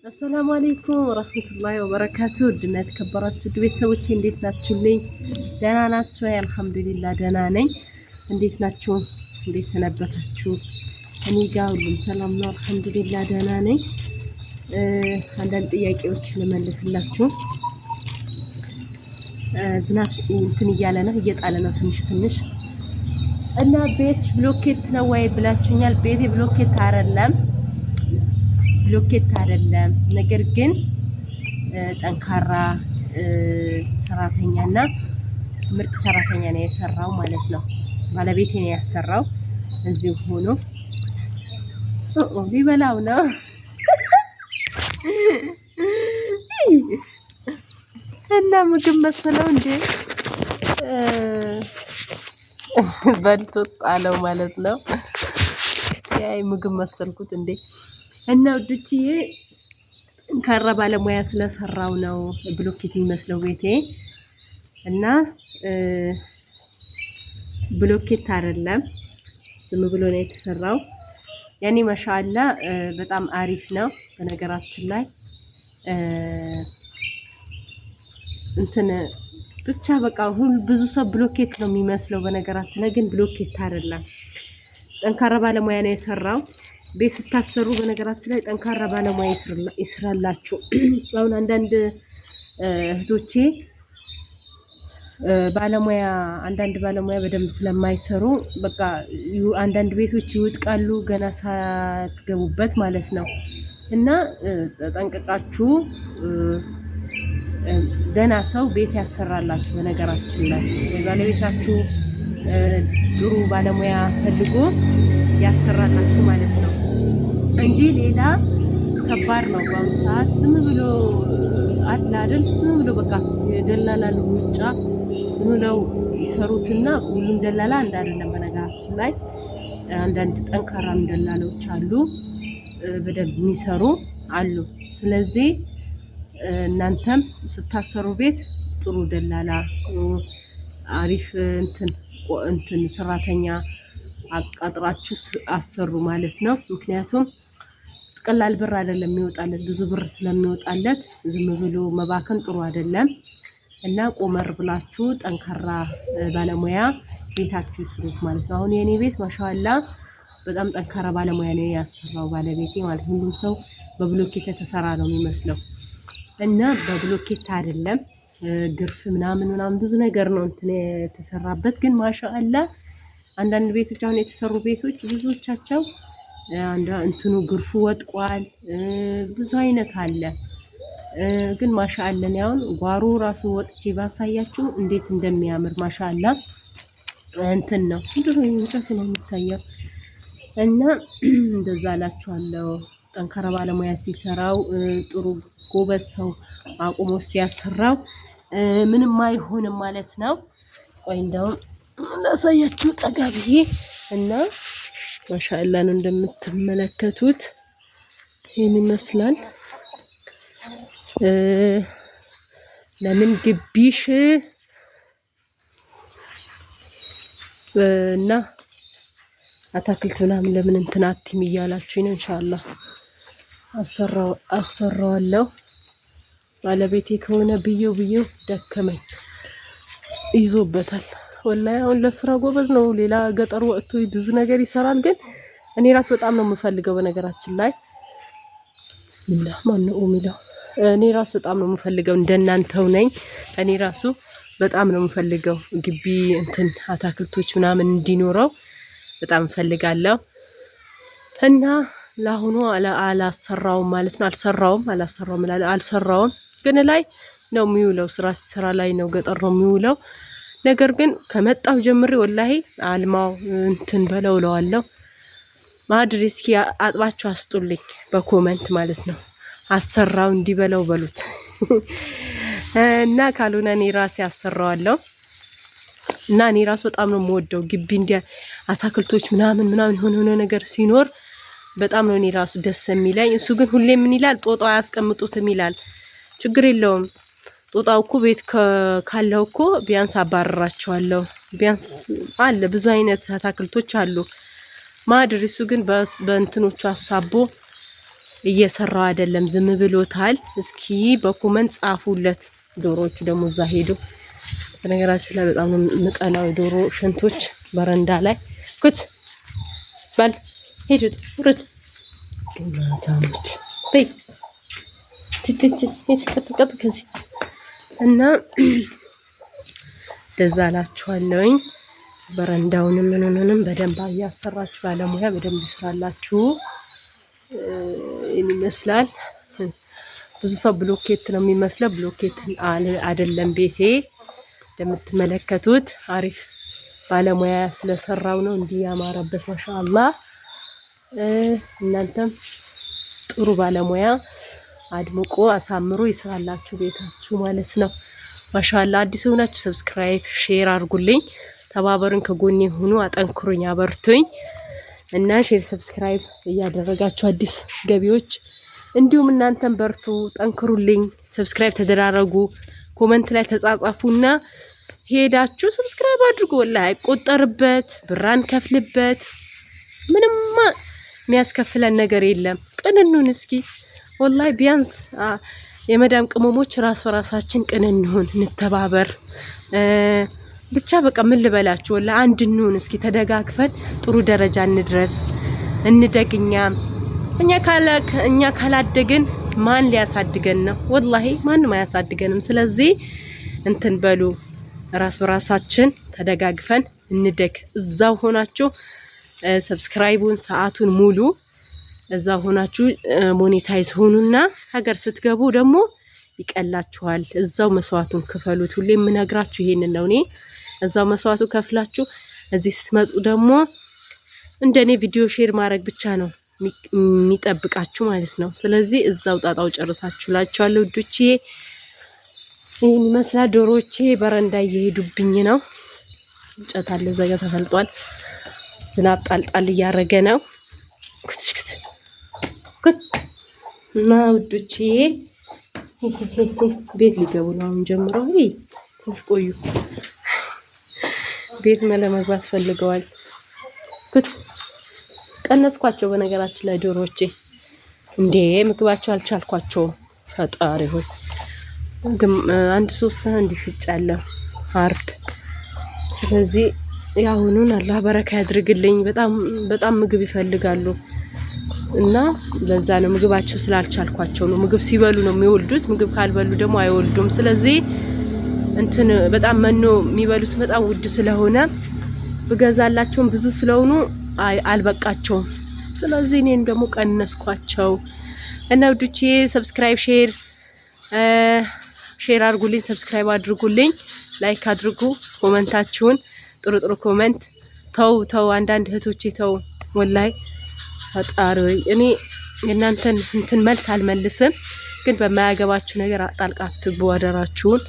السلام عليكم ورحمة الله وبركاته. دنا تكبرت ቤተሰቦቼ እንዴት ናችሁልኝ? ደህና ናችሁ? الحمد لله ደህና ነኝ። እንዴት ናችሁ? እንዴት ሰነበታችሁ? እኔ ጋር ሁሉም ሰላም ነው الحمد لله ደህና ነኝ። አንዳንድ ጥያቄዎች ልመልስላችሁ። ዝናብ እንትን እያለ ነው እየጣለ ነው ትንሽ እና ቤት ብሎኬት ነው ወይ ብላችሁኛል። ቤቴ ብሎኬት አይደለም ነገር ግን ጠንካራ ሰራተኛና ምርጥ ሰራተኛ ነው የሰራው ማለት ነው። ባለቤቴ ነው ያሰራው። እዚሁ ሆኖ ሊበላው ነው እና ምግብ መሰለው እንጂ በልቶ ጣለው ማለት ነው። ሲያይ ምግብ መሰልኩት እንዴ። እና ወድችዬ ጠንካራ ባለሙያ ስለሰራው ነው ብሎኬት የሚመስለው ቤቴ። እና ብሎኬት አይደለም ዝም ብሎ ነው የተሰራው። ያኔ ማሻአላ በጣም አሪፍ ነው። በነገራችን ላይ እንትን ብቻ በቃ ብዙ ሰው ብሎኬት ነው የሚመስለው። በነገራችን ላይ ግን ብሎኬት አይደለም፣ ጠንካራ ባለሙያ ነው የሰራው። ቤት ስታሰሩ በነገራችን ላይ ጠንካራ ባለሙያ ይስራላችሁ። አሁን አንዳንድ እህቶቼ አንዳንድ ባለሙያ በደንብ ስለማይሰሩ በቃ አንዳንድ ቤቶች ይወድቃሉ ገና ሳትገቡበት ማለት ነው። እና ተጠንቅቃችሁ ደህና ሰው ቤት ያሰራላችሁ። በነገራችን ላይ ባለቤታችሁ ጥሩ ባለሙያ ፈልጎ ያሰራላችሁ ማለት ነው እንጂ ሌላ ከባድ ነው። በአሁኑ ሰዓት ዝም ብሎ አይደል፣ ዝም ብሎ በቃ ደላላ ልውጫ ዝም ብለው ይሰሩትና ሁሉም ደላላ አይደለም። በነገራችን ላይ አንዳንድ ጠንካራ ደላሎች አሉ፣ በደንብ የሚሰሩ አሉ። ስለዚህ እናንተም ስታሰሩ ቤት ጥሩ ደላላ አሪፍ እንትን ሰራተኛ አቃጥራችሁ አሰሩ ማለት ነው። ምክንያቱም ቀላል ብር አይደለም የሚወጣለት፣ ብዙ ብር ስለሚወጣለት ዝም ብሎ መባከን ጥሩ አይደለም። እና ቆመር ብላችሁ ጠንካራ ባለሙያ ቤታችሁ ይስሩት ማለት ነው። አሁን የኔ ቤት ማሻአላ በጣም ጠንካራ ባለሙያ ነው ያሰራው ባለቤቴ ማለት ነው። ሁሉም ሰው በብሎኬት የተሰራ ነው የሚመስለው እና በብሎኬት አይደለም፣ ግርፍ ምናምን ብዙ ነገር ነው እንትን የተሰራበት። ግን ማሻአላ አንዳንድ ቤቶች አሁን የተሰሩ ቤቶች ብዙዎቻቸው እንትኑ ግርፉ ወጥቋል፣ ብዙ አይነት አለ። ግን ማሻአላ ነው። አሁን ጓሮ ራሱ ወጥቼ ባሳያችሁ እንዴት እንደሚያምር ማሻአላ እንትን ነው እንደው እንጨት ነው የሚታየው። እና እንደዛ አላችኋለሁ። ጠንካራ ባለሙያ ሲሰራው ጥሩ ጎበዝ ሰው አቁሞ ሲያሰራው ምንም አይሆንም ማለት ነው። ቆይ እንደው ላሳያችሁ ጠጋ ብዬ እና ማሻአላ ነው እንደምትመለከቱት ይሄን ይመስላል። ለምን ግቢሽ እና አታክልት ምናምን ለምን እንትን አትይም እያላችሁ ነው። ኢንሻአላህ አሰራዋለሁ። ባለቤቴ ከሆነ ብዬው ደከመኝ ይዞበታል። ወላሂ አሁን ለስራ ጎበዝ ነው። ሌላ ገጠር ወጥቶ ብዙ ነገር ይሰራል። ግን እኔ ራስ በጣም ነው የምፈልገው። በነገራችን ላይ ቢስሚላህ ማነው የሚለው እኔ ራስ በጣም ነው የምፈልገው። እንደናንተው ነኝ። እኔ ራሱ በጣም ነው የምፈልገው ግቢ እንትን አታክልቶች ምናምን እንዲኖረው በጣም ፈልጋለሁ። እና ለአሁኑ አላሰራውም ማለት ነው። አልሰራውም ግን ላይ ነው የሚውለው። ስራ ላይ ነው፣ ገጠር ነው የሚውለው። ነገር ግን ከመጣሁ ጀምሬ ወላሂ አልማው እንትን በለውለዋለሁ። ማድሪ እስኪ አጥባችሁ አስጡልኝ በኮመንት ማለት ነው። አሰራው እንዲበለው በሉት እና ካልሆነ እኔ ራሴ አሰራዋለሁ። እና እኔ ራስ በጣም ነው የምወደው ግቢ እንዲያ አታክልቶች ምናምን ሆነ ነገር ሲኖር በጣም ነው እኔ ራሱ ደስ የሚለኝ። እሱ ግን ሁሌ ምን ይላል ጦጣው አያስቀምጡትም ይላል። ችግር የለውም ጦጣው እኮ ቤት ካለው እኮ ቢያንስ አባረራቸዋለሁ። ቢያንስ አለ ብዙ አይነት አታክልቶች አሉ። ማድሪ እሱ ግን በእንትኖቹ አሳቦ እየሰራው አይደለም ዝም ብሎታል። እስኪ በኮመንት ጻፉለት። ዶሮዎቹ ደግሞ እዛ ሄዱ። በነገራችን ላይ በጣም ምጠላው ዶሮ ሽንቶች በረንዳ ላይ ኩት ባል ሄዱት ውረድ እናታሞች በይ የተቀጥቀጥ ከዚህ እና ደዛ ላችኋለሁኝ። በረንዳውንም ምንንም በደንብ እያሰራችሁ ባለሙያ በደንብ ይስራላችሁ። ይመስላል ብዙ ሰው ብሎኬት ነው የሚመስለው። ብሎኬት አይደለም ቤቴ እንደምትመለከቱት አሪፍ ባለሙያ ስለሰራው ነው እንዲህ ያማረበት። ማሻአላህ እናንተም ጥሩ ባለሙያ አድምቆ አሳምሮ ይስራላችሁ ቤታችሁ ማለት ነው። ማሻአላህ አዲስ ሆናችሁ ሰብስክራይብ ሼር አድርጉልኝ። ተባበሩን፣ ከጎኔ ሁኑ፣ አጠንክሩኝ፣ አበርቱኝ እና ሼር ሰብስክራይብ እያደረጋችሁ አዲስ ገቢዎች እንዲሁም እናንተም በርቱ፣ ጠንክሩልኝ። ሰብስክራይብ ተደራረጉ፣ ኮመንት ላይ ተጻጻፉና ሄዳችሁ ሰብስክራይብ አድርጉ። ወላሂ አይቆጠርበት፣ ብራን ከፍልበት፣ ምንም የሚያስከፍለን ነገር የለም። ቅንኑን እስኪ ወላሂ ቢያንስ የመዳም ቅመሞች ራስ በራሳችን ቅንኑን፣ እንተባበር። ብቻ በቃ ምን ልበላችሁ ወላሂ አንድ እንሁን። እስኪ ተደጋግፈን ጥሩ ደረጃ እንድረስ፣ እንደግኛ። እኛ ካላደግን ማን ሊያሳድገን ነው? ወላሂ ማንም አያሳድገንም። ስለዚህ እንትን በሉ ራስ በራሳችን ተደጋግፈን እንደግ። እዛው ሆናችሁ ሰብስክራይቡን ሰዓቱን ሙሉ እዛው ሆናችሁ ሞኔታይዝ ሆኑና ሀገር ስትገቡ ደግሞ ይቀላችኋል። እዛው መስዋዕቱን ክፈሉት። ሁሌ የምነግራችሁ ይሄንን ነው። እኔ እዛው መስዋዕቱ ከፍላችሁ እዚህ ስትመጡ ደግሞ እንደኔ ቪዲዮ ሼር ማድረግ ብቻ ነው የሚጠብቃችሁ ማለት ነው። ስለዚህ እዛው ጣጣው ጨርሳችሁ ላችኋለሁ ውዶቼ። ይሄን ይመስላል። ዶሮቼ በረንዳ እየሄዱብኝ ነው። እንጨት አለ እዛ ጋር ተፈልጧል። ዝናብ ጣልጣል እያረገ ነው። ክትክት እና ውዶቼ ቤት ሊገቡ ነው አሁን ጀምሮ። ትንሽ ቆዩ። ቤት ለመግባት ፈልገዋል። ኩት ቀነስኳቸው። በነገራችን ላይ ዶሮቼ እንዴ ምግባቸው አልቻልኳቸውም። ፈጣሪ ሆይ ግን አንድ 3 ሰዓት እንዲስጫለሁ አርብ። ስለዚህ ያሁኑን አላህ በረካ ያድርግልኝ። በጣም ምግብ ይፈልጋሉ እና ለዛ ነው ምግባቸው ስላልቻልኳቸው ነው። ምግብ ሲበሉ ነው የሚወልዱት። ምግብ ካልበሉ ደግሞ አይወልዱም። ስለዚህ እንትን በጣም መኖ የሚበሉት በጣም ውድ ስለሆነ ብገዛላቸውም ብዙ ስለሆኑ አልበቃቸውም። ስለዚህ እኔን ደግሞ ቀነስኳቸው እና ውዶቼ ሰብስክራይብ ሼር አድርጉልኝ፣ ሰብስክራይብ አድርጉልኝ፣ ላይክ አድርጉ። ኮመንታችሁን ጥሩ ኮመንት ተው አንዳንድ እህቶቼ ተው ወላይ ፈጣሪ እኔ የእናንተን እንትን መልስ አልመልስም፣ ግን በማያገባችሁ ነገር ጣልቃ አትግቡ አደራችሁን።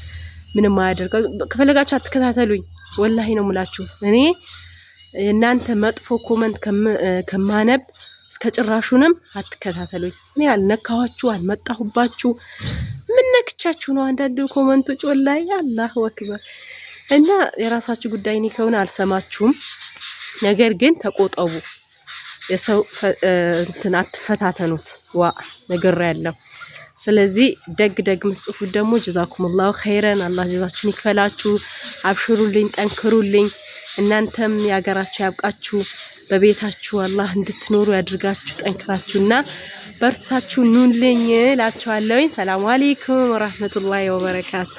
ምንም አያደርገው። ከፈለጋችሁ አትከታተሉኝ። ወላሂ ነው የምላችሁ። እኔ የእናንተ መጥፎ ኮመንት ከማነብ እስከ ጭራሹንም አትከታተሉኝ። እኔ አልነካኋችሁ፣ አልመጣሁባችሁ። ምን ነክቻችሁ ነው አንዳንድ ኮመንቶች? ወላሂ አላሁ አክበር። እና የራሳችሁ ጉዳይ እኔ ከሆነ አልሰማችሁም። ነገር ግን ተቆጠቡ። የሰው እንትን አትፈታተኑት። ነገር ያለው ስለዚህ ደግ ምጽፉት ደግሞ ጀዛኩሙላሁ ኸይረን አላህ ጀዛችሁን ይክፈላችሁ። አብሽሩልኝ፣ ጠንክሩልኝ። እናንተም ያገራችሁ ያብቃችሁ። በቤታችሁ አላህ እንድትኖሩ ያድርጋችሁ። ጠንክራችሁና በርታችሁ ኑልኝ እላችኋለሁ። ሰላም አለይኩም ወራህመቱላሂ ወበረካቱ።